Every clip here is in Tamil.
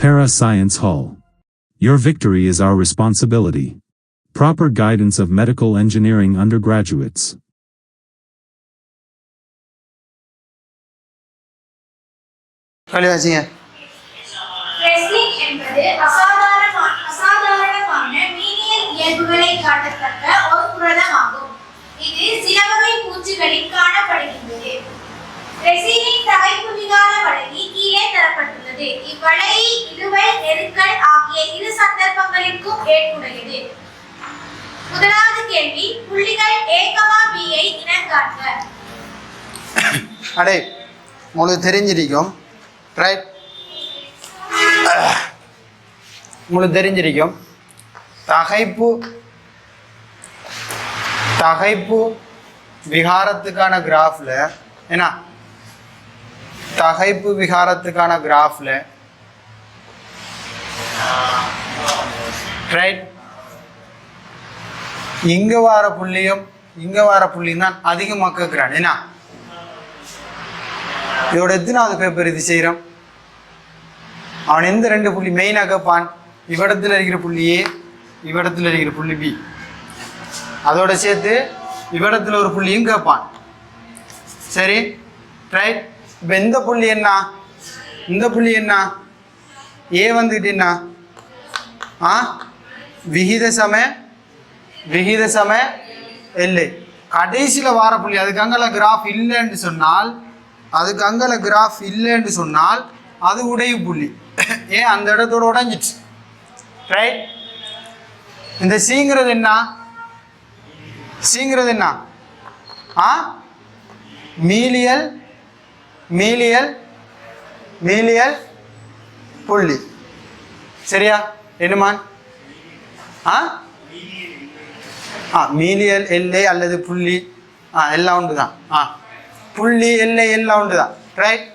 Para Science Hall. Your victory is our responsibility. Proper guidance of medical engineering undergraduates. Wrestling என்பது அசாதாரணமான மீனியல் இயல்புகளை காட்டத்தக்க ஒரு புரதமாகும். இது சில வகை பூச்சிகளில் காணப்படுகின்றது. ரெசினின் தகைப்பு விகார வளைவி கீழே தரப்பட்டுள்ளது. இவ்வளைவி இழுவை, நெருக்கல் ஆகிய இரு சந்தர்ப்பங்களுக்கும் ஏற்புடையது. முதலாவது கேள்வி, புள்ளிகள் A, B ஐ இனங்காண்க. அடே உங்களுக்கு தெரிஞ்சிருக்கும், ரைட்? உங்களுக்கு தெரிஞ்சிருக்கும் தகைப்பு விகாரத்துக்கான கிராஃப்ல என்ன, தகைப்பு விகாரத்துக்கான கிராஃப்ல ரைட், இங்க வார புள்ளியும் இங்க வார புள்ளியும் தான் அதிகமாக கேட்கிறான். என்ன இதோட எத்தனாவது பேப்பர் இது செய்யறோம்? அவன் எந்த ரெண்டு புள்ளி மெயினாக கேட்பான்? இவ்விடத்தில் இருக்கிற புள்ளி ஏ, இவ்விடத்தில் இருக்கிற புள்ளி பி, அதோட சேர்த்து இவ்விடத்தில் ஒரு புள்ளியும் கேட்பான். சரி, ரைட். இப்போ இந்த புள்ளி என்ன, இந்த புள்ளி என்ன, ஏ வந்துட்டு என்ன, விகித சம எல்லை கடைசியில் வார புள்ளி. அதுக்கு அங்கல கிராஃப் இல்லைன்னு சொன்னால் அது உடைய புள்ளி. ஏன் அந்த இடத்தோட உடைஞ்சிச்சு, ரைட்? இந்த சீங்கிறது என்ன, மீலியல் புள்ளி. சரியா? என்னமான்? மீலியல் எல்லை அல்லது புள்ளி எல்லாம் உண்டு தான். புள்ளி எல்லை எல்லாம் உண்டு தான், ரைட்?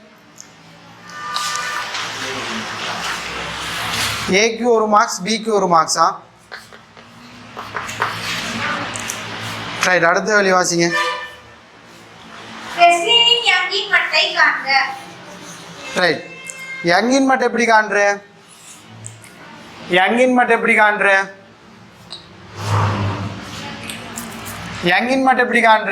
ஏக்கு ஒரு மார்க்ஸ், பிக்கு ஒரு மார்க்ஸா? ரைட். அடுத்த வழி வாசிங்க. ரைட். யங்கின் மட் எப்படி காண்ற? யங்கின் மட் எப்படி காண்ற? யங்கின் மட் எப்படி காண்ற?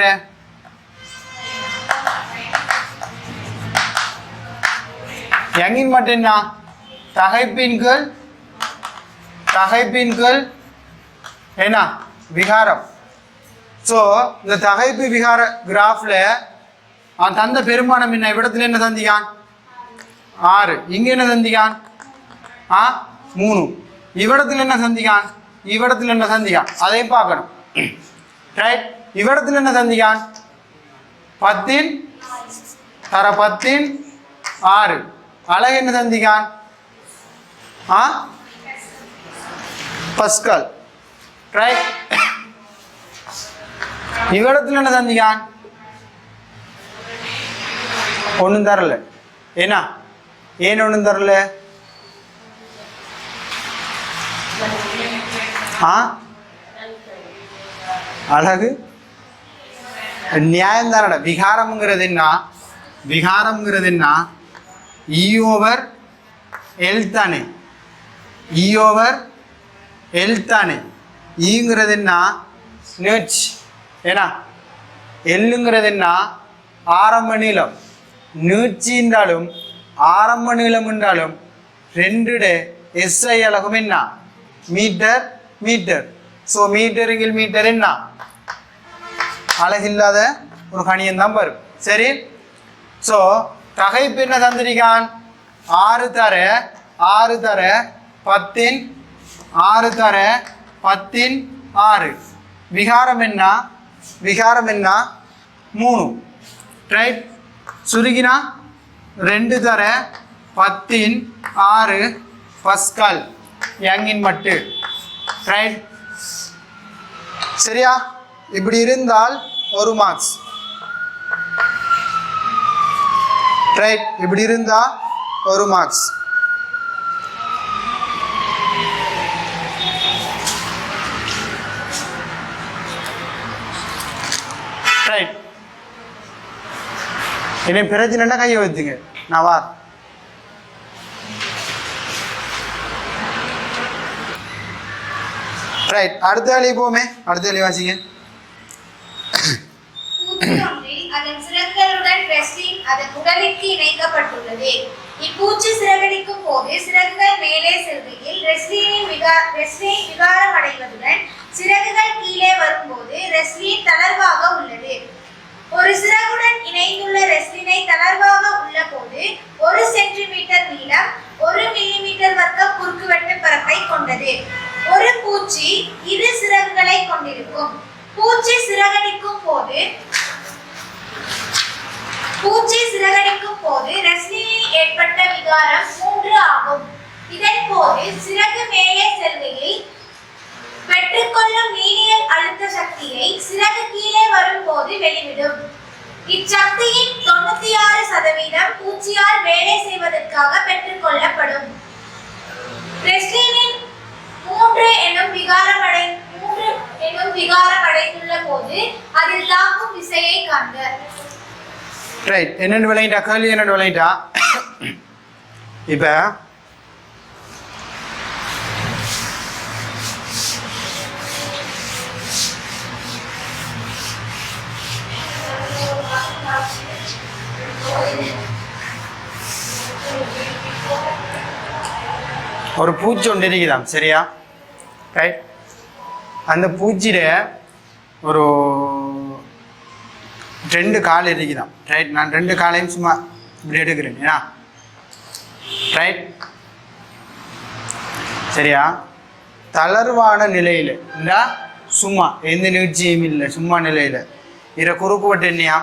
யங்கின் மட் என்ன? தகைப்பின் கீழ் என்ன, விகாரம். ஸோ இந்த தகைப்பு விகார கிராஃப்ல அவன் தந்த பெருமானம் என்ன? இவ்விடத்துல என்ன தந்தியான்? 6. இங்க என்ன தந்தியான்? 3. இவ்விடத்துல என்ன தந்தியான்? இவ்விடத்துல என்ன தந்தியான்? அதையும் பார்க்கணும், ரைட்? இவ்விடத்துல என்ன தந்தியான்? 10 தர 10 6. அழகு என்ன தந்தியான்? Pascal, right? இவ்விடத்துல என்ன தந்தியான்? ஒன்றும் தரல. ஏன்னா ஏன் ஒன்றும் தரல? அழகு நியாயம் தானடா. விகாரம்ங்கிறது என்ன? E/L தானே, E/L தானே. ஈங்கிறது என்ன? நீட்ச். ஏன்னா எல்லுங்கிறது என்ன? ஆரம்ப நீளம். நீட்சி என்றாலும் ஆரம்ப நீளம் என்றாலும் ரெண்டுட SI அலகும் என்ன? மீட்டர். ஸோ மீட்டருங்கில் மீட்டர் என்ன? அழகில்லாத ஒரு கணியம் தான் வரும். சரி, ஸோ தகைப்பு என்ன தந்திரிக்கான்? 6 தர 10 6. விகாரம் என்ன? 3, ரைட்? சுருகினா 2 தர 10 6 பஸ்கல் யங்கின் மட்டு, ரைட்? சரியா? இப்படி இருந்தால் ஒரு மார்க்ஸ், ரைட்? இப்படி இருந்தா ஒரு மார்க்ஸ். ரைட். இனி பிரச்சனைன்னா கையை வைத்துங்க, நான் வார். ரைட், அடுத்த வேலையை போமே. அடுத்த வேலையை வாசிங்க. பூச்சி ஒன்றில் அதன் சிறகுகளுடன் ரெஸ்லின் அதன் உடலுக்கு இணைக்கப்பட்டுள்ளது. இப்பூச்சி சிறகடிக்கும் போது சிறகுகள் மேலே செல்கையில் ரெஸ்லின் விகாரம் அடைவதுடன் சிறகுகள் கீழே வரும்போது ரெஸ்லின் தளர்வாக உள்ளது. ஒரு சிறகுடன் இணைந்துள்ள ரெஸ்லினை தளர்வாக உள்ள போது 1 சென்டிமீட்டர் நீளம் 1 மில்லிமீட்டர் வர்க்க குறுக்குவெட்டு பரப்பை கொண்டது. ஒரு பூச்சி இரு சிறகுகளை கொண்டிருக்கும். பூச்சி சிறகடிக்கும் போது ரெஸ்லினில் ஏற்பட்ட விகாரம் 3 ஆகும். இதன் போது சிறகு மேலே செல்கையில் பெற்றுக்கொள்ளும் நீரியல் அழுத்த சக்தியை சிறகு கீழே வரும்போது வெளிவிடும். இச்சக்தியின் 96% பூச்சியால் வேலை செய்வதற்காக பெற்றுக்கொள்ளப்படும். ரெஸ்லினின் 3 எனும் விகாரம் அடைந்துள்ள போது அதில் தாக்கும் விசையை காண்க. ரைட், என்னென்னு விளையிட்டா கேள்வி என்னென்னு விளையிட்டா. இப்போ ஒரு பூச்சி ஒன்று இருக்குதாம், சரியா? ரைட், அந்த பூச்சியில் ஒரு 2 கால் இருக்குதாம். ரைட், நான் 2 காலையும் சும்மா இப்படி எடுக்கிறேன். ஏன்னா ரைட், சரியா? தளர்வான நிலையில் இல்லை, சும்மா எந்த நீட்சியும் இல்லை, சும்மா நிலையில் இதை குறுக்குவட்டு என்னையா?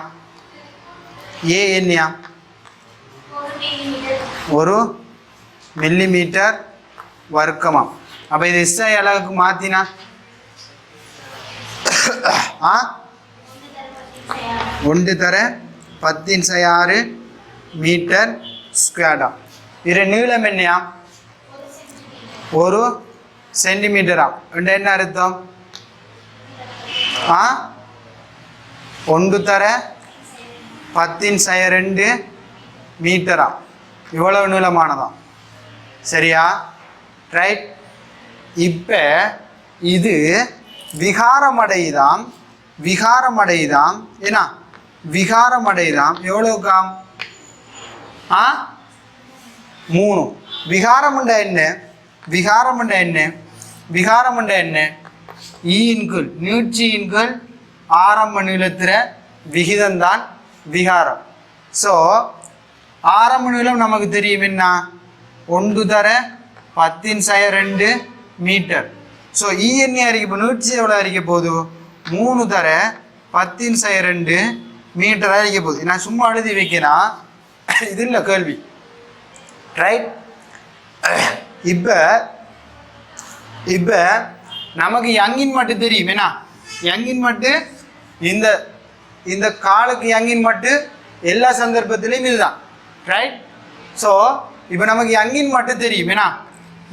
ஏ என்னையா? 1 மில்லிமீட்டர் வர்க்கமாம். அப்போ இது எஸ்ஐ அளவுக்கு மாற்றினா 1/10⁶ மீட்டர் ஸ்கொயர்டா. இது நீளம் என்னையா? 1 சென்டிமீட்டரா. என்ன அர்த்தம்? 1/10⁶2 மீட்டரா. இவ்வளவு நீளமானதான், சரியா? ரைட், இப்போ இது விகாரமடைதாம். ஏன்னா விகாரமடைதாம் எவ்வளவுக்காம்? 3. விகாரமுண்ட என்ன? ஈன்குள் நீட்சியின்குள் ஆரம்ப நீளத்திர விகிதம்தான் விகாரம். ஸோ ஆரம்ப நீளம் நமக்கு தெரியும் என்ன? 1/10⁶2 மீட்டர். ஸோ என்ன அறிக்கை? இப்போ நீட்சி எவ்வளோ அறிக்கை போகுது? 3/10⁶2 மீட்டர் அறிக்கை போகுது. நான் சும்மா எழுதி வைக்கிறேன், இது இல்லை கேள்வி. ரைட், இப்போ நமக்கு யங்கின் மட்டும் தெரியும். ஏன்னா யங்கின் மட்டும் இந்த காலுக்கு யங்கின் மட்டும் எல்லா சந்தர்ப்பத்திலையும் இதுதான். ரைட், ஸோ இப்போ நமக்கு யங்கின் மட்டும் தெரியும். ஏன்னா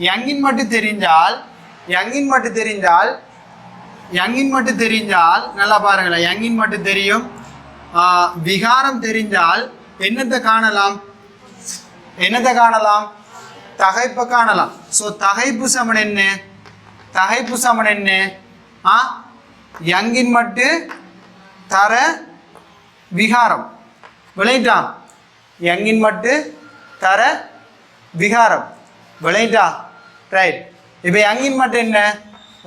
யங்கின் மட்டும் தெரிஞ்சால் நல்லா பாருங்களேன். யங்கின் மட்டும் தெரியும். விகாரம் தெரிஞ்சால் என்னத்தை காணலாம்? தகைப்பை காணலாம். ஸோ தகைப்பு சமன் என்ன? யங்கின் மட்டு தர விகாரம். விளையிட்டா? யங்கின் மட்டு தர விகாரம் விளையிட்டா? ரைட், இப்போ யங்கின் மட்டு என்ன?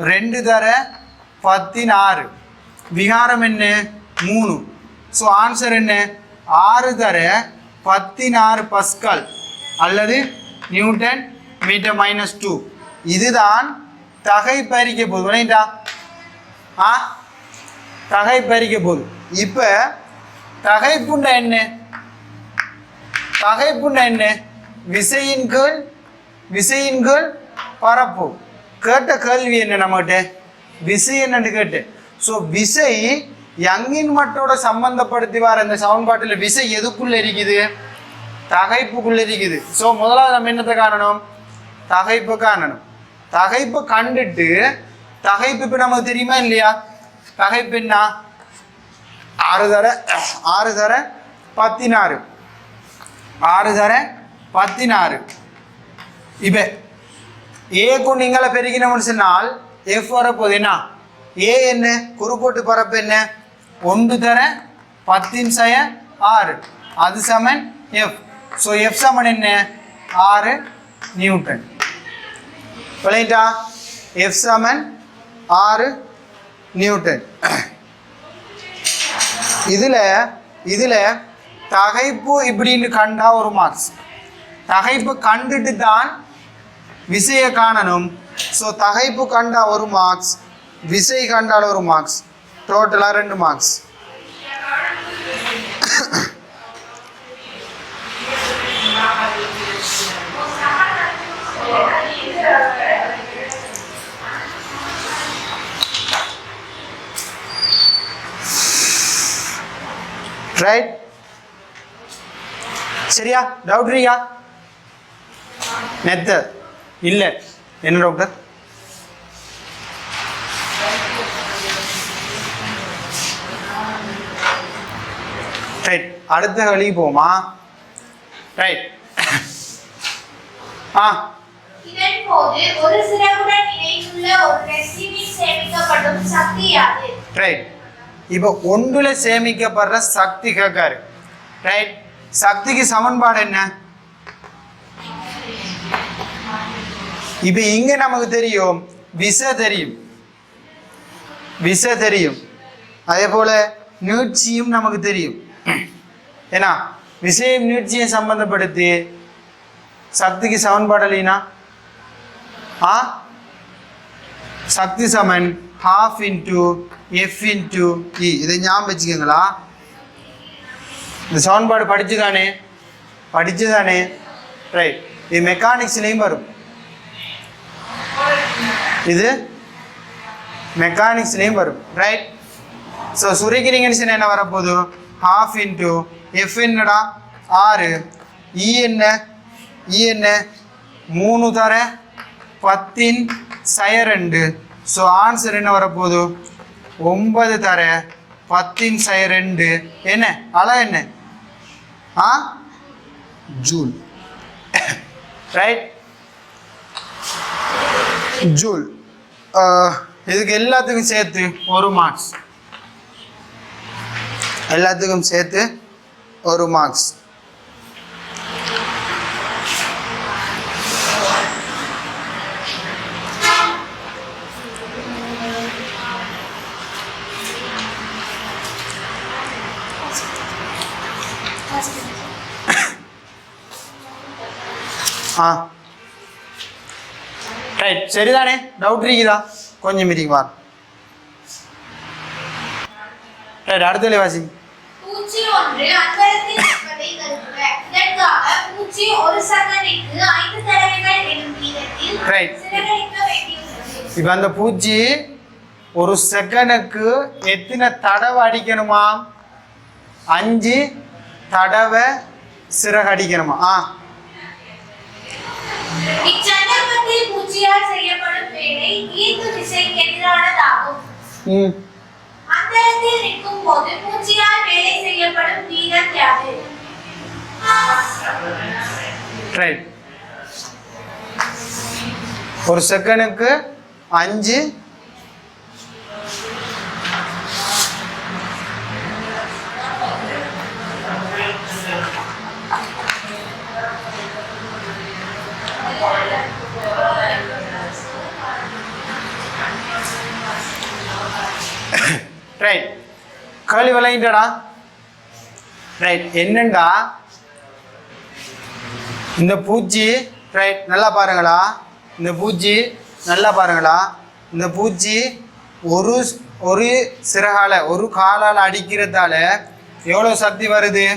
2/16. விகாரம் என்ன? 3. ஸோ ஆன்சர் என்ன? 6/16 பஸ்கல் அல்லது நியூட்டன் மீட்டர் -2. இதுதான் தகைப்பறிக்க போகுது. விளையிட்டா? தகைப்பறிக்க போகுது. இப்போ தகைப்புண்ட என்ன? விசையின் கீழ் பரப்பு. கேட்ட கேள்வி என்ன நம்மகிட்ட? விசை என்னன்னு கேட்டு. ஸோ விசை யங்கின் மட்டோட சம்பந்தப்படுத்தி வர இந்த சமன்பாட்டில் விசை எதுக்குள்ள இருக்குது? தகைப்புக்குள்ள இருக்குது. ஸோ முதலாவது நம்ம என்னத்தை காணணும்? தகைப்பு காணணும். தகைப்பை கண்டுட்டு தகைப்பு இப்போ நமக்கு தெரியுமா இல்லையா? தகைப்பு என்ன? 6/16. 6/16. இப்போ ஏக்கு நீங்களை பெருகினோம்னு சொன்னால் எஃப் வரப்போகுது என்ன ஏ என்ன குறுக்கோட்டு பரப்பு என்ன 1 தர 10 சய 6 அது சமன் எஃப். ஸோ எஃப் சமன் என்ன 6 நியூட்டன். விளையிட்டா எஃப் சமன் 6 நியூட்டன். இதில் தகைப்பு இப்படின்னு கண்டா ஒரு மார்க்ஸ். தகைப்பு கண்டுட்டு தான் விசையை காணணும். ஸோ தகைப்பு கண்டா ஒரு மார்க்ஸ், விசை கண்டால் ஒரு மார்க்ஸ், டோட்டலாக 2 மார்க்ஸ். ரைட், சரியா? டவுட் இருக்கா? மெத்தட் இல்லை என்ன டாக்டர்? ரைட், அடுத்த வழிக்கு போமா? ரைட். இதன் போது ஒரு சிறகுடன் இணைந்துள்ள ஒரு ரெசினில் சேமிக்கப்படும் சக்தி யாது? ரைட். இப்போ ஒன்றுல சேமிக்கப்படுற சக்தி கேட்காரு. ரைட், சக்திக்கு சமன்பாடு என்ன? இப்போ இங்க நமக்கு தெரியும் விசை தெரியும், விசை தெரியும், அதே போல நீட்சியும் நமக்கு தெரியும். ஏன்னா விசையும் நீட்சியும் சம்பந்தப்படுத்தி சக்திக்கு சமன்பாடு இல்லைனா சக்தி சமன் half into F into E. இதை ஞாபகம் வச்சுக்கோங்களா? இந்த சமன்பாடு படிச்சுதானே? ரைட், இது மெக்கானிக்ஸ்லேயும் வரும், இது மெக்கானிக்ஸ்லேயும் வரும். ரைட். ஸோ சுருக்கிறீங்கன்னு என்ன வரப்போகுது? half into F என்னடா 6, E என்ன 3 தர 10 சய 2. ஸோ ஆன்சர் என்ன வரப்போகுது? 9 தர 10 சய 2 என்ன அலை என்ன ஜூல். Right, joule. இதுக்கு எல்லாத்துக்கும் சேர்த்து ஒரு மார்க்ஸ், எல்லாத்துக்கும் சேர்த்து ஒரு மார்க்ஸ். ரைட், சரிதானே? டவுட் இருக்குதா? கொஞ்சம் மீட்டிங் வா. ரைட், அடுத்த வாசி. பூச்சி ஒன்று அந்தரத்தில் இருப்பதை கருதுக. இதற்காக பூச்சி ஒரு செகண்டுக்கு 5 தடவைகள் எனும் வீதத்தில் சிறகடிக்க வேண்டியுள்ளது. இப்போ அந்த பூச்சி ஒரு செகண்டுக்கு எத்தனை தடவை அடிக்கணுமா? 5 தடவை சிறகடிக்கணுமா? இச்சந்தர்ப்பத்தில் பூச்சியால் செய்யப்படும் வேலை ஈர்ப்பு விசைக்கு எதிரானதாகும். அந்தரத்தில் நிற்கும் போது பூச்சியால் வேலை செய்யப்படும் வீதம் யாது? ரைட், ஒரு செகண்டுக்கு 5 ரைட். கேள்வி விளையிட்டடா? ரைட், என்னண்டா இந்த பூச்சி, ரைட் நல்லா பாருங்களா, இந்த பூச்சி நல்லா பாருங்களா, இந்த பூச்சி ஒரு சிறகால ஒரு காலால் அடிக்கிறதால எவ்வளோ சக்தி வருது?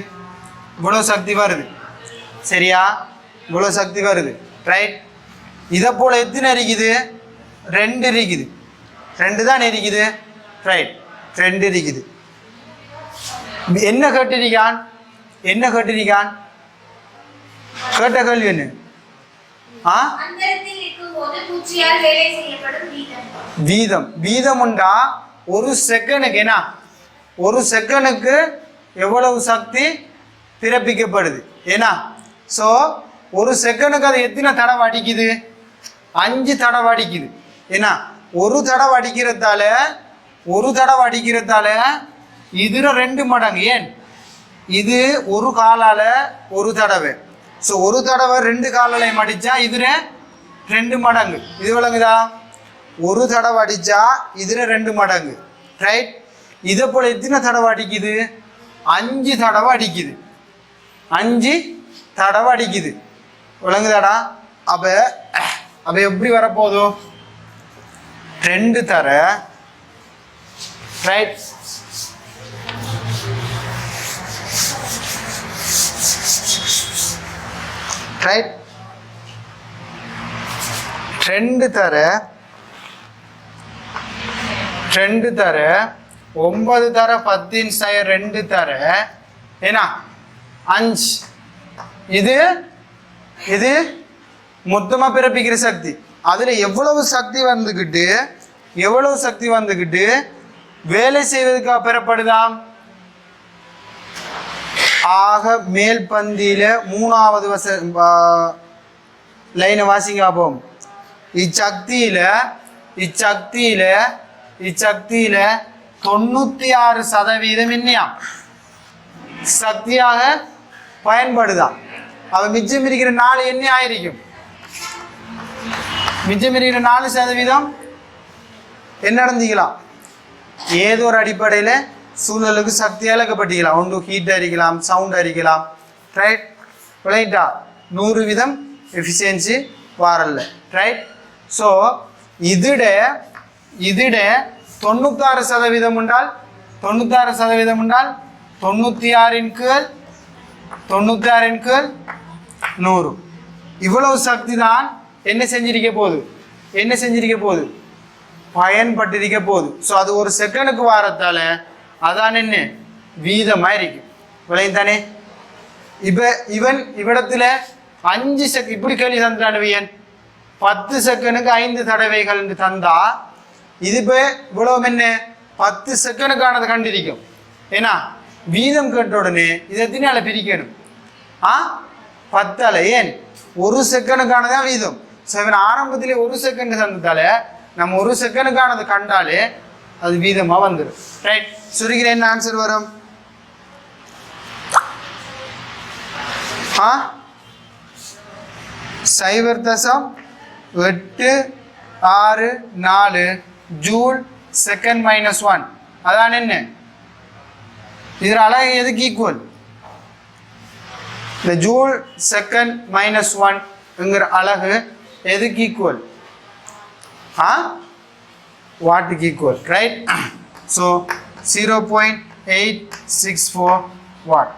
இவ்வளோ சக்தி வருது, சரியா? இவ்வளோ சக்தி வருது. ரைட், இதை போல் எத்தனை இருக்குது? 2 இருக்குது, 2 தான் இருக்குது. ரைட், 2 இருக்குது. என்ன கேட்டிருக்கான்? கேட்ட கேள்வி என்ன? அந்தரத்தில் நிற்கும் போது பூச்சியால் வேலை செய்யப்படும் வீதம். வீதம் உண்டா ஒரு செகண்டுக்கு என்ன? ஒரு செகண்டுக்கு எவ்வளவு சக்தி பிறப்பிக்கப்படுது? ஏன்னா ஸோ ஒரு செகண்டுக்கு அது எத்தனை தடவை அடிக்குது? 5 தடவை அடிக்குது. ஏன்னா ஒரு தடவை அடிக்கிறதால இதுல 2 மடங்கு. ஏன் இது ஒரு காலால ஒரு தடவை. ஸோ ஒரு தடவை 2 காலாலையும் அடிச்சா இதுல 2 மடங்கு. இது விளங்குதா? ஒரு தடவை அடிச்சா இதுல 2 மடங்கு. ரைட். இதை போல எத்தனை தடவை அடிக்குது? 5 தடவை அடிக்குது. 5 தடவை அடிக்குது. விளங்குதாடா? அப்ப எப்படி வரப்போதும்? 2 தர ரைட். ரைட். 2 தர 9 தர 10 2 தர ஏன்னா 5. இது மொத்தமா பிறப்பிக்கிற சக்தி. அதுல எவ்வளவு சக்தி வந்துகிட்டு வேலை செய்வதற்காக பெறப்படுதாம். ஆக மேல் பந்தியில 3வது லைனை வாசிங்க போம். இச்சக்தியில 96% என்னையா சக்தியாக பயன்படுதான். அவ மிச்சம் இருக்கிற 4 என்ன ஆயிருக்கும்? மிச்சம் இருக்கிற 4% என்ன நடந்திக்கலாம்? ஏதோ ஒரு அடிப்படையில் சூழலுக்கு சக்தி இழக்கப்பட்டிக்கலாம். ஒன்று ஹீட் அரிக்கலாம், சவுண்ட் அரிக்கலாம். ரைட். ரைட்டா? 100% எஃபிஷியன்சி வரல. ரைட். ஸோ ഇതിടെ 96% ഉണ്ടാൽ 96 100. இவ்வளவு சக்தி தான் என்ன செஞ்சிருக்க போகுது? பயன்பட்டிருக்க போகுது. ஸோ அது ஒரு செகண்டுக்கு வாரத்தால அதான் என்ன வீதமாக இருக்கும். விளையும் தானே? இப்போ இவ்விடத்துல 5 செகண்ட் இப்படி கேள்வி தந்துட்டான். 10 செகண்டுக்கு 5 தடவைகள் என்று தந்தா இது இப்போ இவ்வளவு என்ன 10 செகண்டுக்கானது கண்டிருக்கும். ஏன்னா வீதம் கேட்ட உடனே இதை எத்தனால பிரிக்கணும்? 10ஆல. ஏன் 1 செகண்டுக்கானதான் வீதம். ஸோ இவன் ஆரம்பத்திலே 1 செகண்ட் தந்ததால நம்ம 1 செகண்டுக்கானது கண்டாலே அது வீதமா வந்துடும். ரைட். சுருகிற என்ன ஆன்சர் வரும்? 0.864 ஜூல் செகண்ட் -1. அதான் என்ன? இதில் அழகு எதுக்கு ஈக்குவல்? இந்த ஜூல் செகண்ட் -1ங்கிற அழகு எதுக்கு ஈக்குவல்? வாட்டுக்கு equal. Right. So 0.864 what.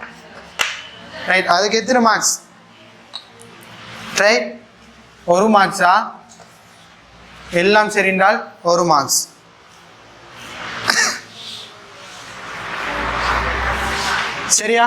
Right. அதுக்கு எத்தனை மார்க்ஸ்? ரைட். 1 மார்க்ஸா? எல்லாம் சரிந்தால் 1 மார்க்ஸ். சரியா?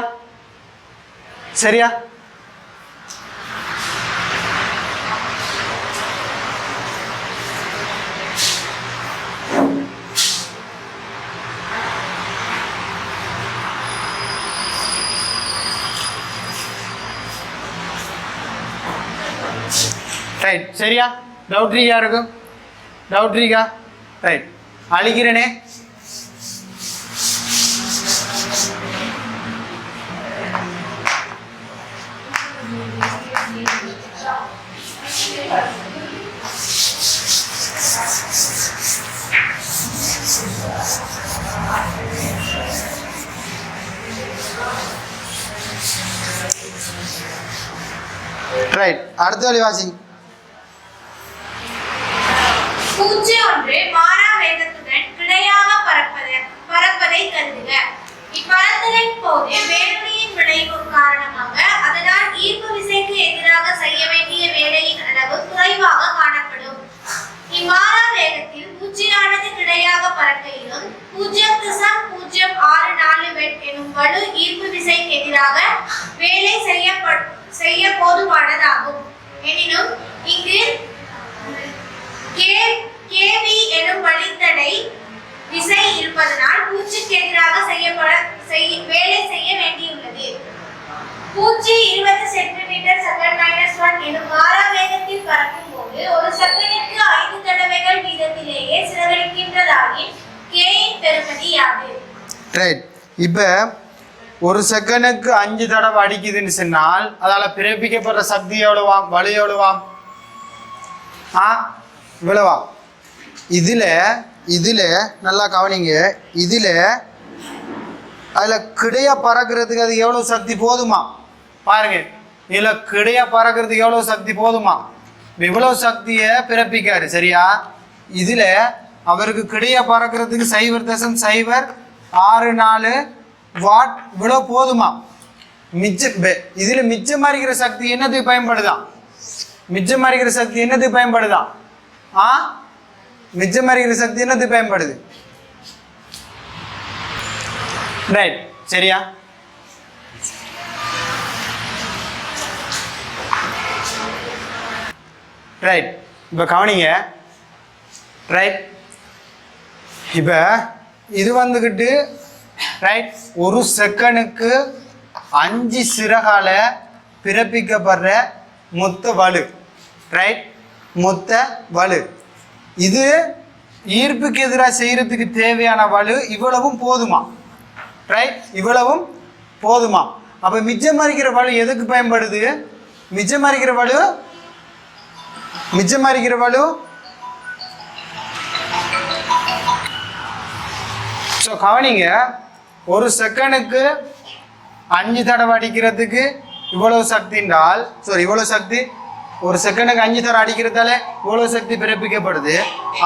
ரைட். சரியா? டவுட் இருக்கும்? ரைட். அழிக்கிறனே. ரைட். அடுத்த வழி வாசிங்க. பூச்சி ஒன்று மாறா வேகத்துடன் கிடையாக பறப்பதை கருதுக. இப்பறத்தலின் போது வேலையின் விளைவு காரணமாக அதனால் ஈர்ப்பு விசைக்கு எதிராக செய்ய வேண்டிய வேலையின் அளவு குறைவாக காணப்படும். இம்மாறா வேகத்தில் பூச்சியானது கிடையாக பறக்கையிலும் 0.064 வெட் எனும் வலு ஈர்ப்பு விசைக்கு எதிராக வேலை செய்ய போதுமானதாகும். எனினும் இங்கு kV எனும் வழித்தடை விசை இருப்பதனால் பூச்சிக்கு எதிராக வேலை செய்ய வேண்டியுள்ளது. பூச்சி 20 சென்டிமீட்டர் செகண்ட் -1 எனும் மாறா வேகத்தில் பறக்கும் போது ஒரு செகண்டிற்கு 5 தடவைகள் வீதத்திலேயே சிதறடிக்கின்றதாயின் K-இன் பெறுமதி யாது? ரைட். இப்போ ஒரு செகண்டுக்கு 5 தடவை அடிக்குதுன்னு சொன்னால் அதால பிறப்பிக்கப்படுற சக்தி எவ்வளவாம், வலு எவ்வளவாம்? இவ்வளவா? இதுல நல்லா கவனிங்க. அதில் கிடையா பறக்கிறதுக்கு அது எவ்வளோ சக்தி போதுமா? பாருங்க, இதில் கிடையா பறக்கிறதுக்கு எவ்வளோ சக்தி போதுமா? இவ்வளோ சக்தியை பிறப்பிக்காரு. சரியா? இதில் அவருக்கு கிடையா பறக்கிறதுக்கு 0.064 வாட் இவ்வளோ போதுமா? இதில் மிச்சமாக இருக்கிற சக்தி என்னதுக்கு பயன்படுதா? மிச்சமாக இருக்கிற சக்தி என்னதுக்கு பயன்படுதா? மிச்சமாக இருக்கிற சக்தி என்னதுக்கு பயன்படுது? ரைட். சரியா? ரைட். இப்போ கவனிங்க. ரைட். இப்போ இது வந்துக்கிட்டு ரைட் ஒரு செகண்டுக்கு 5 சிறகால பிறப்பிக்கப்படுற மொத்த வலு. ரைட். மொத்த வலு இது ஈர்ப்புக்கு எதிராக செய்யறதுக்கு தேவையான வலு இவ்வளவும் போதுமா? ரைட். இவ்வளவும் போதுமா? அப்போ மிச்சம் இருக்கிற வலு எதுக்கு பயன்படுது? மிச்சம் இருக்கிற வலு ஸோ கவனிங்க. ஒரு செகண்டுக்கு 5 தடவை அடிக்கிறதுக்கு இவ்வளவு சக்தி என்றால் இவ்வளோ சக்தி ஒரு செகண்டுக்கு 5 தடவை அடிக்கிறதால இவ்வளோ சக்தி பிறப்பிக்கப்படுது.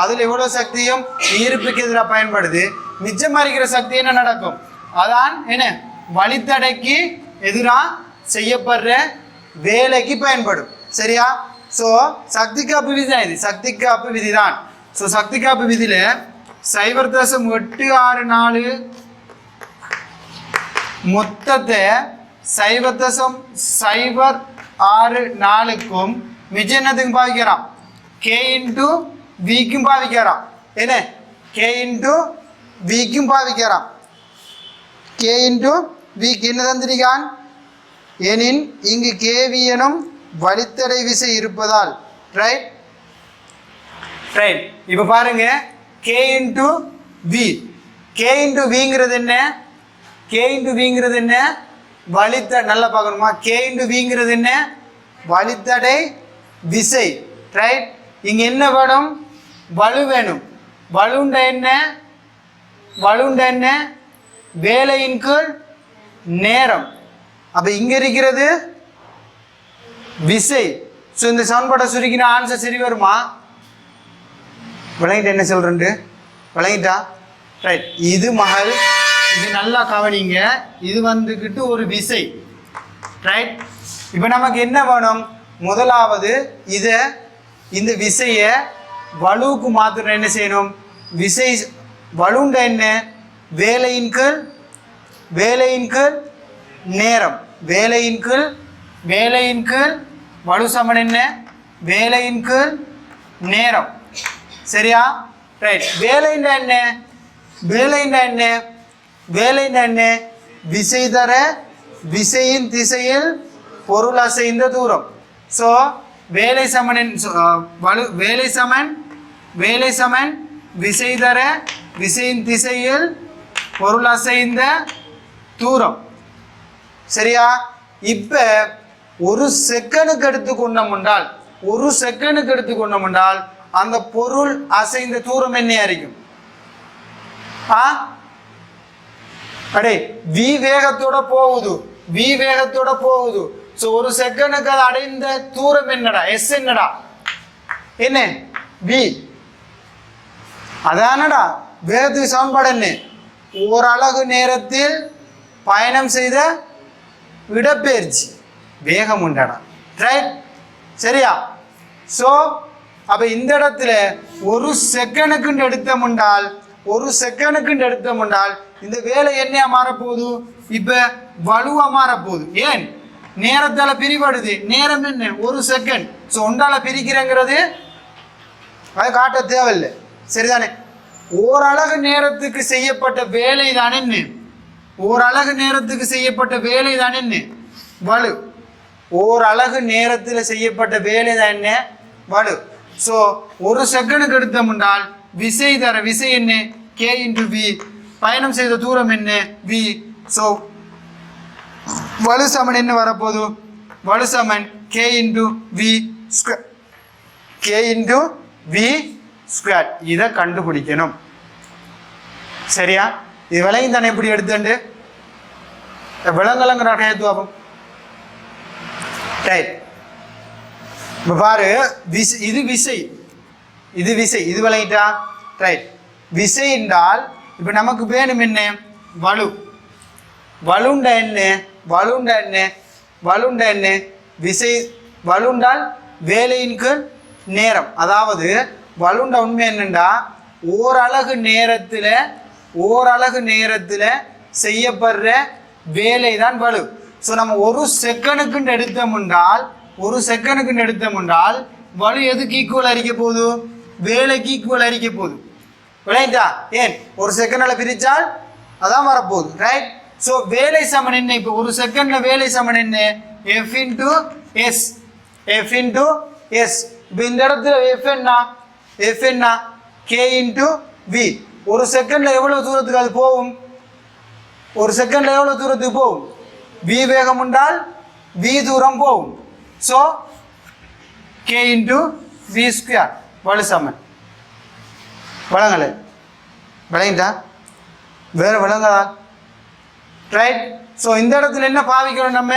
அதில் இவ்வளோ சக்தியும் ஈர்ப்புக்கு எதிராக பயன்படுது. மிச்சமாக இருக்கிற சக்தி என்ன நடக்கும்? அதான் என்ன வழித்தடைக்கு எதிராக செய்யப்படுற வேலைக்கு பயன்படும். சரியா? ஸோ சக்தி காப்பு விதி தான் இது. சக்தி காப்பு விதி தான். ஸோ சக்தி காப்பு விதியில் 0.864 மொத்தத்தை 0.064க்கும் மிச்சம் என்னத்துக்கும் பாவிக்கிறான்? K இன்டு விக்கும் பாவிக்கிறான். என்ன? K இன்டு விக்கும் பாவிக்கிறான். K இன்டு விக்கு என்ன தந்திரிக்கான்? எனின் இங்கு கேவி எனும் வழித்தடை விசை இருப்பதால். ரைட். ரைட். இப்போ பாருங்க, K into V. K into விங்கிறது என்ன? K இன்டு விங்கிறது என்ன? நல்லா பார்க்கணுமா? K இன்டு விங்கிறது என்ன? வழித்தடை விசை. ரைட். இங்க என்ன வேணும்? வலு வேணும். வலுண்ட என்ன? வேலையின் கீழ் நேரம். அப்ப இங்க இருக்கிறது விசை. ஸோ இந்த சமன்பாட்டை சுருக்கின ஆன்சர் சரி வருமா? விளங்கிட்டு என்ன சொல்றேன்? விளங்கிட்டா? ரைட். இது மகள். இது நல்லா கவனிங்க. இது வந்துக்கிட்டு ஒரு விசை. ரைட். இப்போ நமக்கு என்ன வேணும்? முதலாவது இந்த விசையை வலுவுக்கு மாத்திரம் என்ன செய்யணும்? விசை வலுண்ட என்ன? வேலையின் கீழ் நேரம். வேலையின் கீழ் வலு சமன் என்ன? வேலையின் கீழ் நேரம். சரியா? ரைட். வேலைன்னா என்ன? விசை தர விசையின் திசையில் பொருள் அசைந்த தூரம். ஸோ வேலை சமன் விசை தர விசையின் திசையில் பொருள் அசைந்த தூரம். சரியா? இப்ப ஒரு செகண்டுக்கு எடுத்துக்கொண்டோம் அந்த பொருள் அசைந்த தூரம் என்ன இருக்கும்? வி வேகத்தோட போகுது. சோ ஒரு செகண்டுக்கு அது அடைந்த தூரம் என்னடா? எஸ் என்னடா? என்ன? வி. அதானடா வேகத்துக்கு சமன்பாடு என்ன? ஓரலகு நேரத்தில் பயணம் செய்த இடப்பெயர்ச்சி வேகம் உண்டடா. ரைட். சரியா? ஸோ அப்ப இந்த இடத்துல ஒரு செகண்டுக்கு எடுத்தோம்னால் இந்த வேலை என்னையா மாறப்போகுது? இப்ப வலுவா மாறப்போகுது. ஏன்? நேரத்தால பிரிபடுது. நேரம் என்ன? ஒரு செகண்ட். ஸோ ஒன்றால பிரிக்கிறேங்கிறது அது காட்ட தேவையில்லை. சரிதானே? ஓரலகு நேரத்துக்கு செய்யப்பட்ட வேலை தான் என்ன? வலு. ஓரலகு நேரத்தில் செய்யப்பட்ட வேலை தான் என்ன? வலு. ஸோ ஒரு செகண்டுக்கு எடுத்தோம்னால் விசை தர விசை என்ன k into v, பயணம் செய்த தூரம் என்ன v. ஸோ வலு சமன் என்ன வரப்போகுது, வலு சமன் k into v square, k into v square. இதை கண்டுபிடிக்கணும். சரியா? இது விலையும் தானே எப்படி எடுத்துண்டு விலங்கலங்கிற கையத்துவாகும். ரைட். இப்போ பாரு விசை, இது விசை, இது விசை, இது விளங்கிட்டா? ரைட். விசை என்றால் இப்போ நமக்கு வேணும் என்ன, வலு. வலுண்ட என்ன, வலுண்ட என்ன, வலுண்ட என்ன, விசை. வலுண்டால் வேலையின் கீழ் நேரம். அதாவது வலுண்ட உண்மை என்னண்டா ஓரலகு நேரத்தில் செய்யப்படுற வேலை தான் வலு. ஸோ நம்ம ஒரு செகண்டுக்குன்னு எடுத்தோம்னால் வலு எதுக்கு ஈக்குவல் அரிக்க போகுது, வேலைக்கு ஈக்குவல் அரிக்க போகுது. விளையாட்டா? ஏன் ஒரு செகண்டில் பிரித்தால் அதான் வரப்போகுது. ரைட். ஸோ வேலை சமன் என்ன, இப்போ ஒரு செகண்டில் வேலை சமன் என்ன, F into S, F into S. இப்போ இந்த இடத்துல எஃப் என்ன கே இன்டு வி. ஒரு செகண்டில் எவ்வளோ தூரத்துக்கு அது போகும், ஒரு செகண்டில் எவ்வளோ தூரத்துக்கு போகும், வி வேகம் உண்டால் வி தூரம் போகும். So K into V square வலு சமன். வழங்கலை விளங்கிட்டா? வேறு விளங்கதா? ரைட். ஸோ இந்த இடத்துல என்ன பாவிக்கணும், நம்ம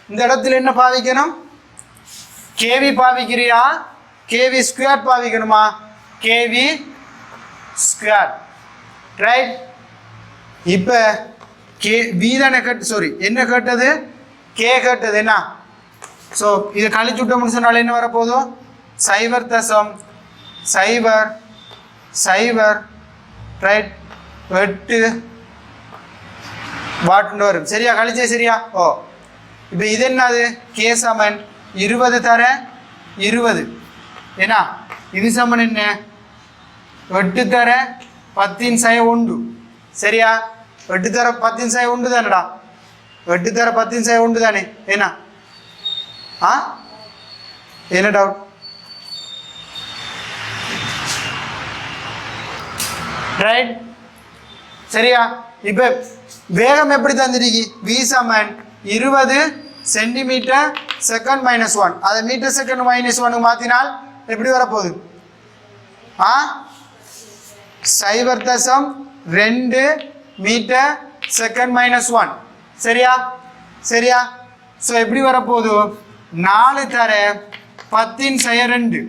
இந்த இடத்துல என்ன பாவிக்கணும், கேவி பாவிக்கிறியா, கேவி ஸ்கொயர் பாவிக்கணுமா, கேவி ஸ்கொயர். ரைட். இப்போ கே வி தானே என்ன கேட்டது, கே கேட்டது என்ன. ஸோ இதை கழிச்சுட்டோம்னு சொன்னாலும் என்ன வரப்போதும், 0.00 ரைட் 8 வாட்னு வரும். சரியா? கழிச்சே சரியா? ஓ இப்போ இது என்னது, கே சமன் 20 தர 20 ஏன்னா இது சமன் என்ன 8 தர 10/1. சரியா? 8 தர 10/1 தானடா, 8 தர 10/1 தானே. ஏன்னா என்ன டவுட்? ரைட். சரியா? இப்போ வேகம் எப்படி தந்துருக்கு, வி சமன் 20 சென்டிமீட்டர் செகண்ட் -1. அதை மீட்டர் செகண்ட் -1 மாற்றினால் எப்படி வரப்போகுது, 0.2 மீட்டர் செகண்ட் -1. சரியா? சரியா? ஸோ எப்படி வரப்போகுது, 4 தர 10/2,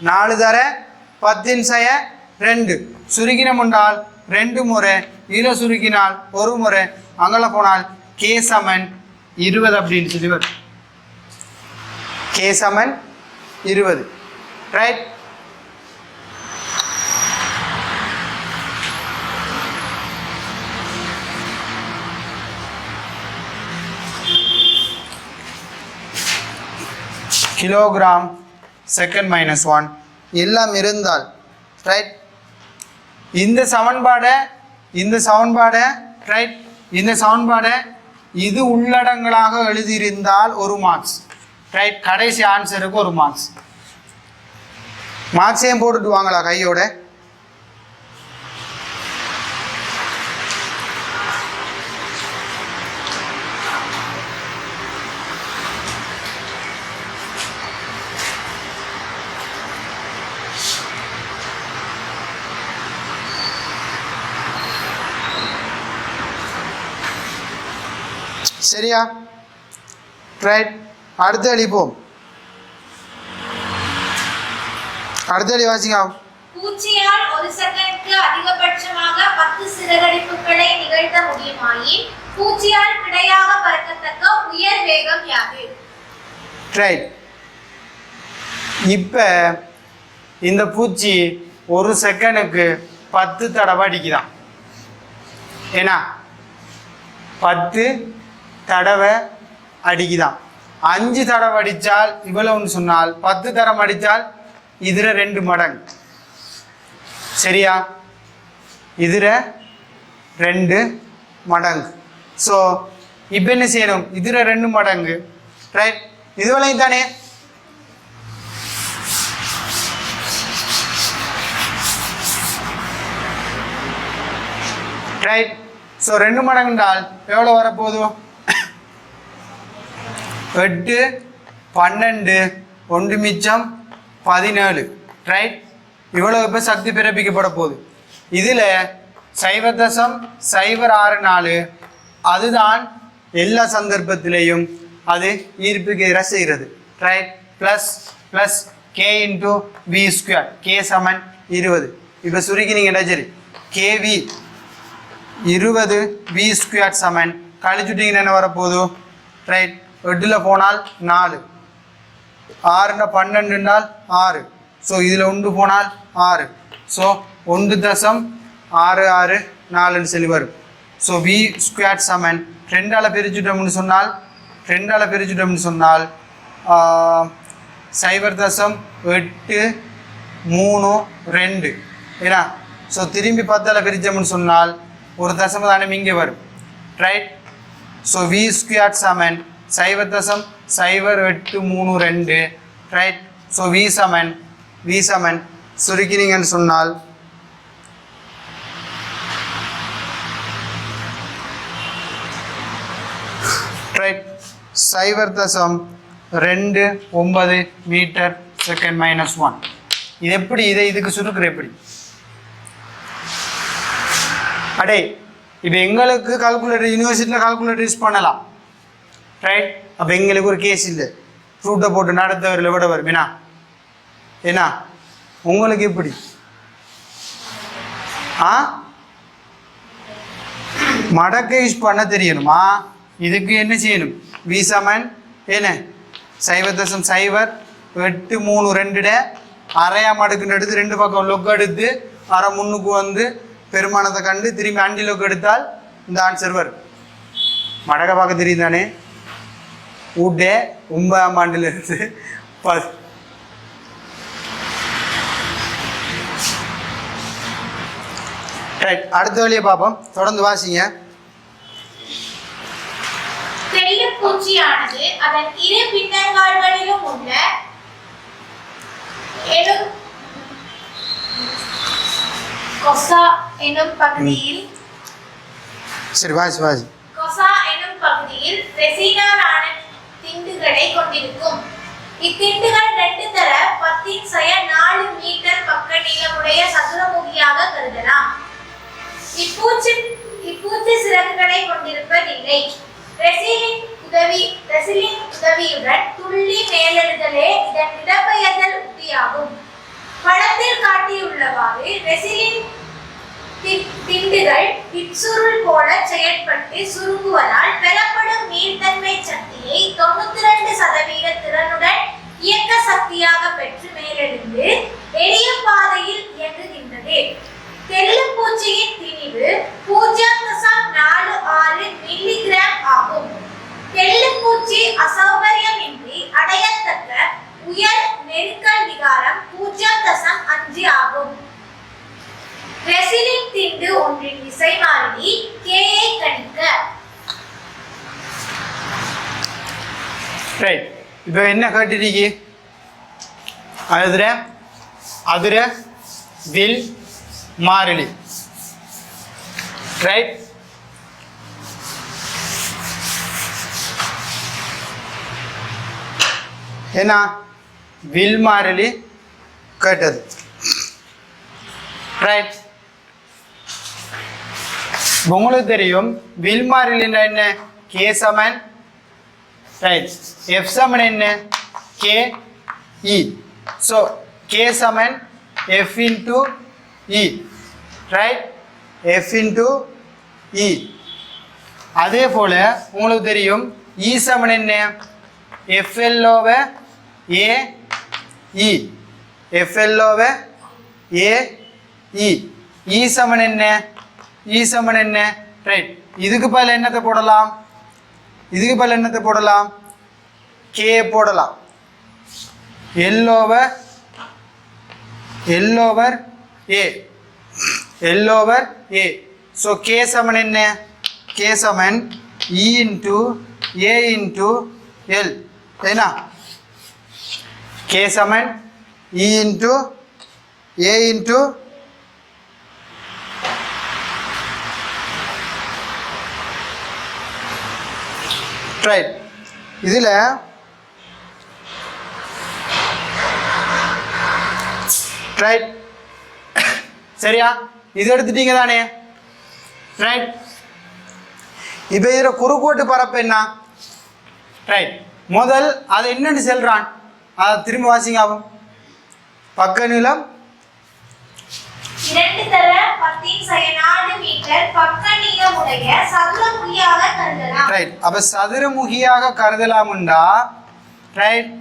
4 தர 10/2. சுருக்கினம் உண்டால் 2 முறை, இதில் சுருக்கினால் 1 முறை, அங்கே போனால் கே சமன் 20 அப்படின்னு சொல்லி வரும். கே சமன் 20. ரைட். கிலோகிராம் செகண்ட் -1 எல்லாம் இருந்தால் ரைட். இந்த சமன்பாடை ரைட், இந்த சமன்பாடை இது உள்ளடங்களாக எழுதியிருந்தால் 1 மார்க்ஸ். ரைட். கடைசி ஆன்சருக்கு 1 மார்க்ஸ். மார்க்ஸையும் போட்டுட்டு வாங்களா கையோட. சரியா? ரைட். அடுத்த அழிப்போம். அடுத்த அழி வாசிங்க. பூச்சியால் ஒரு செகண்டுக்கு அதிகபட்சமாக 10 சிறகடிப்புகளை நிகழ்த்த முடியுமாயின் பூச்சியால் கிடையாக பறக்கத்தக்க உயர் வேகம் யாது? ரைட். இப்போ இந்த பூச்சி ஒரு செகண்டுக்கு 10 தடவை அடிக்குதான். ஏன்னா 10 தடவை அடிக்குதான். 5 தடவை அடித்தால் இவ்வளவுன்னு சொன்னால் 10 தரம் அடித்தால் இதில் 2 மடங்கு. சரியா? இதில் 2 மடங்கு. ஸோ இப்போ என்ன செய்யணும், இதில் 2 மடங்கு. ரைட். இதுவரையும் தானே ரைட். ஸோ 2 மடங்குண்டால் எவ்வளோ வரப்போகுது? 8 12 1 மிச்சம் 17. ரைட். இவ்வளோ இப்போ சக்தி பிறப்பிக்கப்பட போகுது. இதில் 0.064 அதுதான் எல்லா சந்தர்ப்பத்திலையும் அது ஈர்ப்புக்கு எதிராக செய்கிறது. Right. Plus K into V square, K சமன் 20. இப்போ சுருக்கினீங்கன்னா சரி, கேவி 20 வி ஸ்கொயர் சமன் கழிச்சுட்டிங்கன்னா என்ன வரப்போகுது? ரைட். 8ல் போனால் 4, 6 12 6. ஸோ இதில் 1 போனால் 6. ஸோ 1.664 சொல்லி வரும். ஸோ வி ஸ்கொயர் சமன் 2ஆல் பிரிச்சுட்டோம்னு சொன்னால் 0.832 ஏன்னா. ஸோ திரும்பி 10ஆல் பிரித்தோம்னு சொன்னால் ஒரு தசம தானே இங்கே வரும். ரைட். ஸோ வி ஸ்கொயர் சமன் 0.0832. ரைட். ஸோ வி சமன் சுருக்கினீங்கன்னு சொன்னால் ரைட் 0.29 மீட்டர் செகண்ட் -1. இது எப்படி? இதுக்கு சுருக்குற எப்படி? அடே இப்போ எங்களுக்கு கால்குலேட்டர் யூனிவர்சிட்டியில் கால்குலேட்டர் யூஸ் பண்ணலாம். ரைட். அப்போ எங்களுக்கு ஒரு கேஸ் இல்லை, ஃப்ரூட்டை போட்டு நடத்தவரில் விட வரும் ஏன்னா உங்களுக்கு எப்படி? மடக்க யூஸ் பண்ண தெரியணுமா? இதுக்கு என்ன செய்யணும்? வி சமன் என்ன 0.083 அரையா மடக்குன்னு எடுத்து 2 பக்கம் லொக்கு எடுத்து அரை முன்னுக்கு வந்து பெருமானத்தை கண்டு திரும்பி 5 லொக்கு எடுத்தால் இந்த ஆன்சர் வரும். மடக்க பார்க்க தெரியும் தானே? ஊட்டே 9ஆம் ஆண்டிலிருந்து 10. ரைட். அடுத்த வழியை பார்ப்போம். தொடர்ந்து வாசிங்க. தெள்ளுப்பூச்சியானது அதன் இரு பின்னங்கால்களிலும் உள்ள கொசா எனும் பகுதியில் ரெசினாலான திண்டுகளை கொண்டிருக்கும். இத்திண்டுகள் 2 தர 10⁻4 மீட்டர் பக்க நீளமுடைய சதுரமுகியாக கருதலாம். இப்பூச்சி சிறகுகளை கொண்டிருப்பதில்லை. ரெசிலின் உதவியுடன் துள்ளி மேலெழுதலே இதன் இடப்பெயர்தல் உத்தியாகும். படத்தில் காட்டியுள்ளவாறு ரெசிலின் திண்டுகள் இச்சுருள் போல செயற்பட்டு சுருங்குவதால் பெறப்படும் நீர்த்தன்மை சக்தியை 92% திறனுடன் இயக்க சக்தியாக பெற்று மேலெழுந்து எரியும் பாதையில் இயங்குகின்றது. தெள்ளுப்பூச்சியின் திணிவு 0.46 மில்லிகிராம் ஆகும். தெள்ளுப்பூச்சி அசௌகரியமின்றி அடையத்தக்க உயர் நெருக்கல் விகாரம் 0.5 ஆகும். ரெசிலின் திண்டு ஒன்றின் விசை மாறிலி k ஐ கணிக்க. ரைட். இப்போ என்ன கேட்டிருக்கீங்க? அதுர வில் மாறிலி. ரைட். என்ன வில் மாறிலி கேட்டது. ரைட். உங்களுக்கு தெரியும் வில் மாறிலின்னா என்ன? கே சமன் ரைட் எஃப் சமன் என்ன? K E. ஸோ கே சமன் எஃப் இன்டு இ. ரைட். எஃப் இன்டு இ. அதே போல் உங்களுக்கு தெரியும் இ சமன் என்ன? எஃப்எல் ஓவர் ஏ இ. எஃப்எல் ஓவர் ஏ இ. இ சமன் என்ன? இ சமன் என்ன? ரைட். இதுக்கு பதில் என்னத்தை போடலாம்? கே போடலாம். எல் ஓவர் ஏ. எல் ஓவர் ஏ. ஸோ கே சமன் என்ன? கே சமன் இ இன்டு ஏ இன்டு எல். ஏன்னா கே சமன் இ இன்டு ஏ இன்டு ரைட். இதில் ரைட் சரியா, இது எடுத்துட்டீங்க தானே. ரைட். இப்போ இதில் குறுக்கோட்டு பரப்பு என்ன? ரைட். முதல் அது என்னன்னு சொல்றான், அதை திரும்ப வாசிங்க ஆகும். பக்க நீளம் 2 தர 10 மீட்டர் பக்க நீளமுடைய சதுரமுகியாக கருதலாம். ரைட். அப்ப சதுரமுகியாக கருதலாம் என்றால் ரைட்,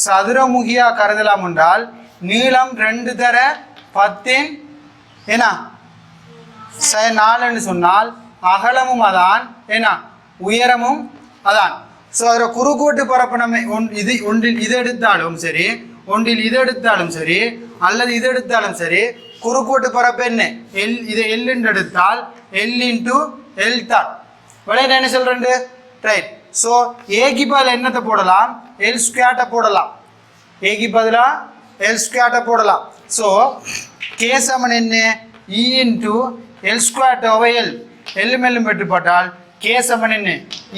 சதுரமுகியாக கருதலாம் என்றால் நீளம் 2 தர 10 என்ன 4ன்னு சொன்னால் அகலமும் அதான் என்ன உயரமும் அதான். ஸோ அதில் குறுக்கோட்டு பரப்பு நம்ம ஒன்றில் இது எடுத்தாலும் சரி, ஒன்றில் இது எடுத்தாலும் சரி, அல்லது இது எடுத்தாலும் சரி, குறுக்கோட்டு பரப்பு என்ன எல், இதை எல்லுன்னு எடுத்தால் எல் இன்ட்டு எல் தான். விளையாட்டு என்ன சொல்றேன்? ரைட். ஸோ ஏக்கு பதில் என்னத்தை போடலாம்? எல் ஸ்கொயர்ட்டை போடலாம். ஏக்கு பதிலாக எல் ஸ்கொயர்ட்டை போடலாம். ஸோ கே சமன் என்ன? E into L squared over L. L மேலும் பெற்று போட்டால் கே சமன் என்ன?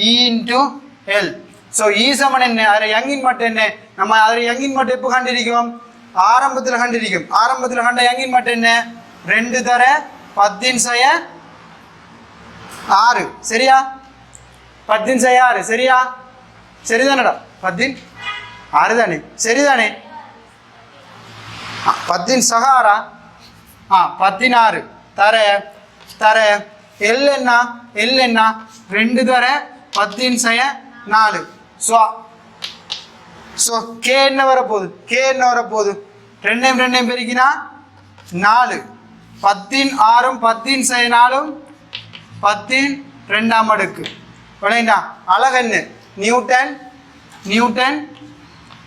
E into L. So E சமன் என்ன? அதில் யங்கின் மட்டும் என்ன? நம்ம அதில் யங்கின் மட்டும் எப்போ கண்டிருக்கோம்? ஆரம்பத்தில் கண்டிருக்கும். ஆரம்பத்தில் கண்ட யங்கின் மட்டும் என்ன? 2 தர 10 6 சரியா? 10 6 சரியா? சரிதானடா? 10 6 தானே? சரிதானே? 10 6 16 தர தர எல் என்ன? எல் என்ன? 2 தர 10 4. ஸோ கே என்ன வரப்போகுது? கே என்ன வரப்போகுது? 2 பெருக்கினா 4. 10 6 10 4 10 2ஆம் அடுக்கு. விளையாண்டா அழகு என்ன? Newton newton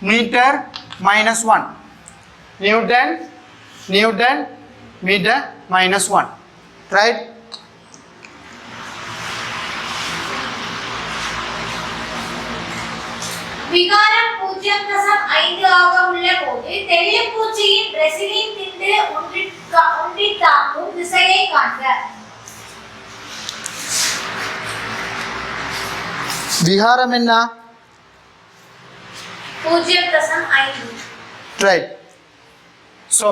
metre -1. Newton newton metre -1. Right. விகாரம் 0.5 ஆக உள்ள போது தெள்ளிப்பூச்சியின் ரெசிலின் திண்டு ஒன்றித் தாக்கும் திசையை காண்க. விகாரம் என்ன? 0.5. ரைட். ஸோ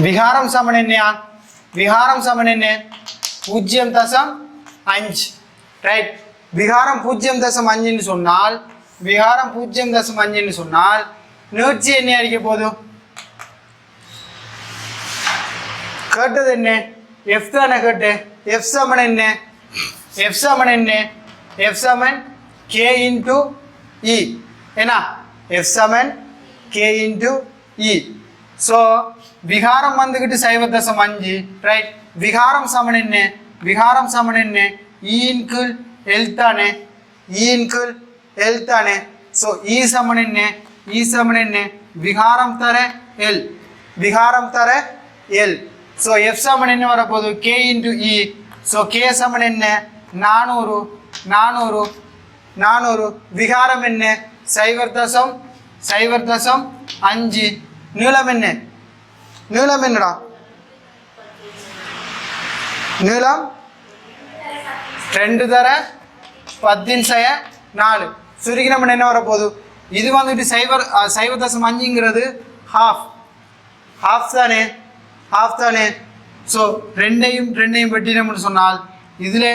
விகாரம் சமன் என்னையா? விகாரம் சமன் என்ன? 0.5. ரைட். விகாரம் 0.5 சொன்னால் விகாரம் 0.5 சொன்னால் நீட்சி என்ன அடிக்க போதும்? கேட்டது என்ன? எஃப் தானே கேட்டு. எஃப் சமன் என்ன? எஃப் சமன் என்ன? எஃப் சமன் கே இன்டு இ. என்ன? எஃப் சமன் கே இன்டு இ. ஸோ விகாரம் வந்துக்கிட்டு 0.5. ரைட். விகாரம் சமன் என்ன? விகாரம் சமன் என்ன? இன் கீழ் எல் தானே. இன் கீழ் எல் தானே. ஸோ இ சமன் என்ன? இ சமன் என்ன? விகாரம் தர எல். விகாரம் தர எல். ஸோ எஃப் சமன் என்ன வரப்போகுது? கே இன்டு இ. ஸோ கே சமன் என்ன? 400 400 400. விகாரம் என்ன? 0.5. நீளம் என்ன? நீளம் என்னடா? நீளம் 2 தர 10 சுருக்கி நம்ம என்ன வரப்போகுது? இது வந்துட்டு 0.5ங்கிறது ஹாஃப் தானே. ஹாஃப் தானே. ஸோ ரெண்டையும் வெட்டினோம்னு சொன்னால் இதில்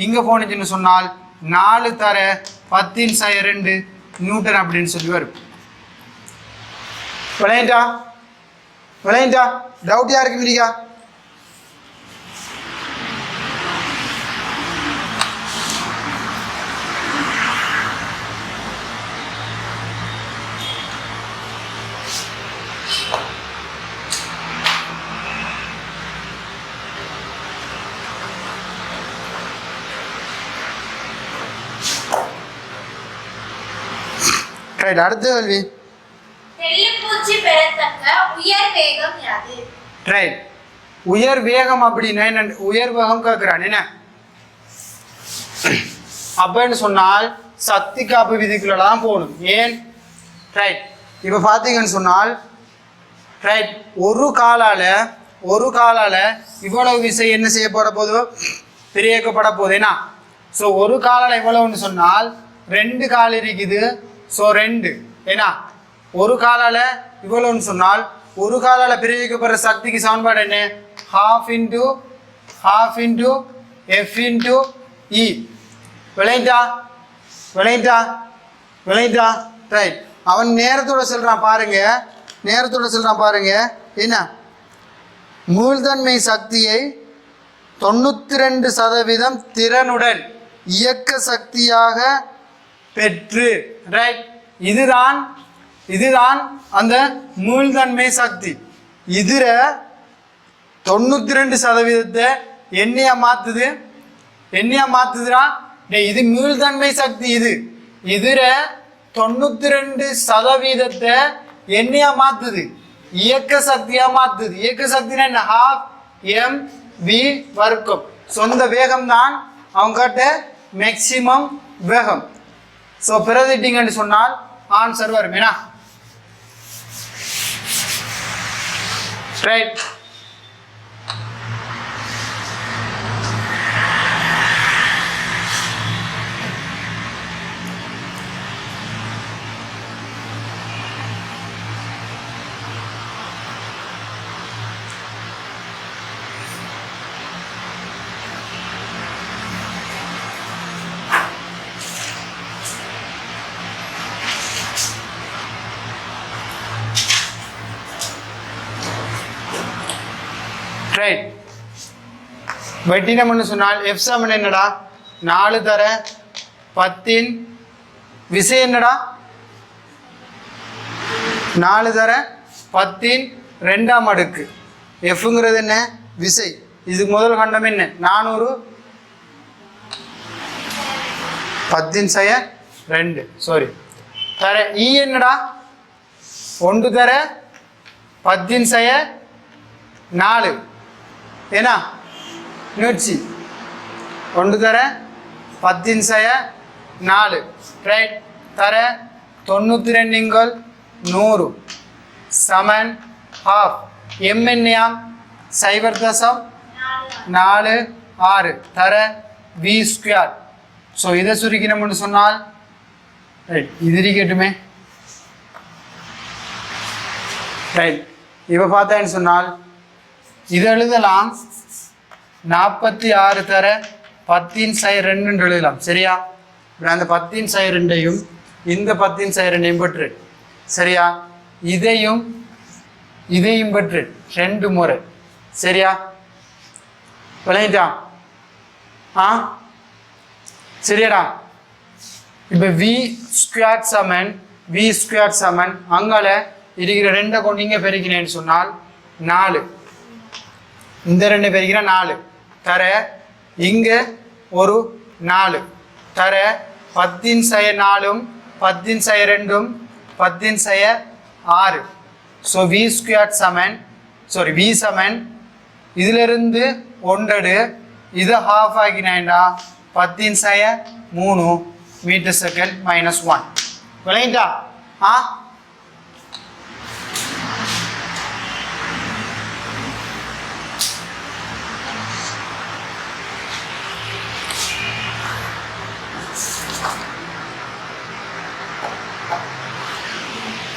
இங்கே போனுச்சுன்னு சொன்னால் 4 தர 10 நியூட்டன் அப்படின்னு சொல்லி வரும். விளையாண்டா விளையாண்டா டவுட் யாருக்கு மிரிக்கா? ரைட். அடுத்த கேள்வி. தெள்ளிப்பூச்சி பெறத்தக்க உயர் வேகம் யாது? ரைட். உயர் வேகம் அப்படின்னா என்ன? உயர் வேகம் கேட்குறான் என்ன அப்படின்னு சொன்னால் சக்தி காப்பு விதிக்குள்ள தான் போகணும். ஏன்? ரைட். இப்போ பார்த்தீங்கன்னு சொன்னால் ரைட், ஒரு காலால் இவ்வளவு விசை என்ன செய்யப்பட போதோ பிரியக்கப்பட போகுது. ஏன்னா ஸோ ஒரு காலால் எவ்வளவுன்னு சொன்னால் 2 கால் இருக்குது. ஸோ 2 ஏன்னா ஒரு காலால் இவ்வளவுன்னு சொன்னால் ஒரு காலால் பிரயோகிக்கப்படுற சக்திக்கு சமன்பாடு என்ன? half into F into E. விளையிட்டா ரைட். அவன் நேரத்தோட சொல்றான் பாருங்க, என்ன மூழ்தன்மை சக்தியை 92% திறனுடன் இயக்க சக்தியாக பெற்று, ரைட். இதுதான் அந்த மூழ்தன்மை சக்தி. இதுல 92% என்னையா மாத்துதுடா. இது மீள்தன்மை சக்தி. இதுல 92% என்னையா மாத்துது? இயக்க சக்தியா மாத்துது. இயக்க சக்தினா என்ன? half mv வர்க்கம். சொந்த வேகம் தான் அவங்ககிட்ட மேக்சிமம் வேகம். ஸோ பிரதிட்டிங்கன்னு சொன்னால் ஆன்சர் வரும். ஏன்னா ரைட். ரைட். வெட்டினம்னு சொன்னால் எஃப் சமன் என்னடா? 4 தர 10 விசை என்னடா? 4 தர 10 2ஆம் அடுக்கு. எஃப்ங்கிறது என்ன? விசை. இதுக்கு முதல் கண்டம் என்ன? 400 10/2 சாரி தர. இ என்னடா? 1 தர 10/4 ஏன்னா 100 1 தர 10/4 ரைட். தர 92 100 சமன் half. எம் என்னையாம்? 0.46 தர v². ஸோ இதை சுருக்கினோம்னு சொன்னால் ரைட் இது இருக்கட்டுமே. ரைட். இப்போ பார்த்தேன்னு சொன்னால் இது எழுதலாம் 46 தர 10/2 எழுதலாம். சரியா? அந்த 10/2 இந்த 10/2 பெற்று, சரியா? இதையும் பெற்று 2 முறை. சரியா? விளையிட்டா? சரியாடா? இப்போ v² சமன் அங்கால இருக்கிற 2 கொண்டு இங்கே பெருக்கினேன்னு சொன்னால் 4. இந்த 2 பெருக்கினா 4 தர. இங்கே ஒரு 4 தர 10/4 10/2 10/6. ஸோ v² சமன் v சமன் இதிலிருந்து 1 இது half ஆகினா 10/3 மீட்டர்/செகண்ட் -1. விளையிட்டா?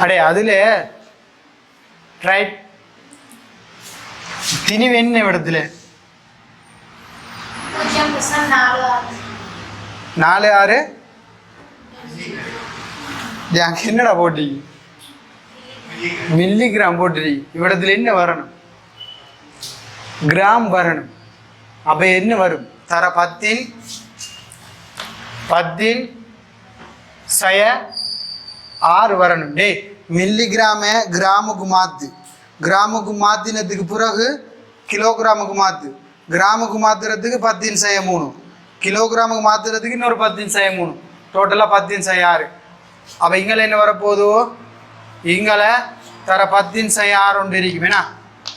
அடே அதுல ரைட் திணிவு என்ன இடத்துல? 4/6 என்னடா போட்டி? மில்லிகிராம் போட்டு. இவ்விடத்துல என்ன வரணும்? கிராம் வரணும். அப்ப என்ன வரும்? தர 10/6 வரணும். டே மில்லிகிராம கிராமுக்கு மாத்து. கிராமுக்கு மாத்தினதுக்கு பிறகு கிலோகிராமுக்கு மாத்து. கிராமுக்கு மாத்துறதுக்கு 10/3. கிலோகிராமுக்கு மாத்துறதுக்கு இன்னொரு 10/3. டோட்டலாக 10/6. அப்போ இங்கே என்ன வரப்போதோ? இங்கே தர 10/6 ஒன்று இருக்கும். ஏன்னா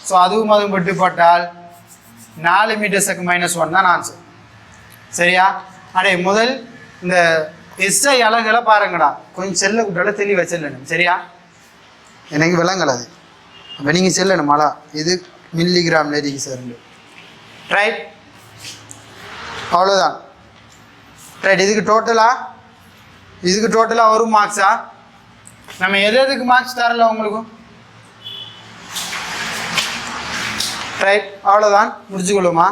ஸோ அதுவும் விட்டுப்பட்டால் 4 மீட்டர்/செகண்ட் -1 தான் ஆன்சர். சரியா? அடே முதல் இந்த எஸ்ஐ அழகுகளை பாருங்கடா. கொஞ்சம் செல்ல கூட்டால தெளிவாக செல்லணும். சரியா? எனக்கு விளங்கலாது. அப்போ நீங்கள் செல்லணும். மழை இது மில்லிகிராம் இருக்கு சார். ரைட். அவ்வளோதான். ரைட். இதுக்கு டோட்டலாக ஒரு மார்க்ஸா? நம்ம எதுக்கு மார்க்ஸ் தரல உங்களுக்கும்? ரைட், அவ்வளோதான், முடிச்சுக்கொள்ளுமா?